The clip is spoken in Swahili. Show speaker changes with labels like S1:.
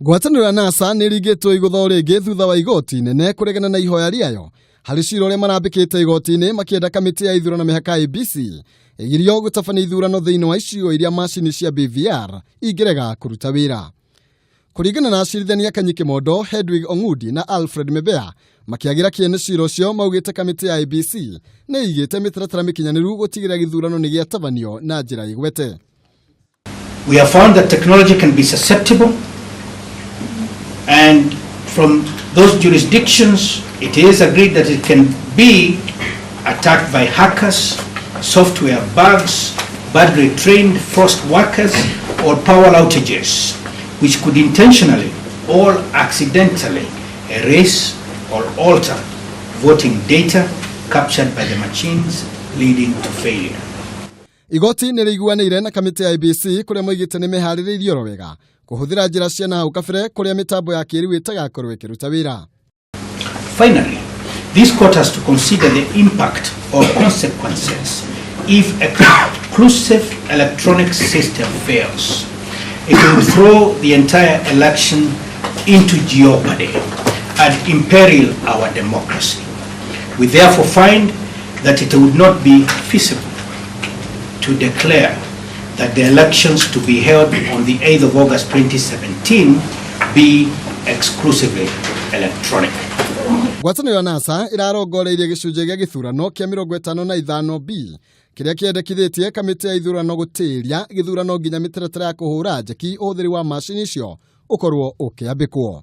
S1: Ngwataniro ya NASA nirigitwo igutho ringi thutha wa igoti-ini kuregana na ihoya riayo hari cira uria marambikite igoti-ini makienda kamiti ya ithurano mihaka IEBC igirio gutabania ithurano thiini wa icigo iria macini cia BVR ingirega kuruta wira. Kuringana na acirithania Kanyi Kimondo, Hadwig Ong'udi na Alfred Mabeya makiagira kiene cira ucio maugite kamiti ya IEBC ni igite mitaratara mikinyaniru gutigira githurano ni giatabanio na njira igwete.
S2: We have found that technology can be susceptible, and from those jurisdictions it is agreed that it can be attacked by hackers, software bugs, badly trained forced workers, or power outages, which could intentionally or accidentally erase or alter voting data captured by the machines, leading to failure.
S1: Igooti niriguanire na kamiti ya IEBC kuria moigite ni mehaririirio wega kuhuthira njira cia na ukabere kuria mitambo ya kiriu itagakorwo ikiruta wira.
S2: Finally, this court has to consider the impact or consequences if a conclusive electronic system fails. It will throw the entire election into jeopardy and imperil our democracy. We therefore find that it would not be feasible to declare that the elections to be held on the 8th of August 2017 be exclusively electronic.
S1: Ngwataniro ya NASA irarongoreirie gicunje gia githurano kia 55B kiria kiendekithitie kamiti ya ithurano gutiria githurano nginya mitaratara ya kuhura njeki uthiri wa macini icio ukoruo ukiambikwo.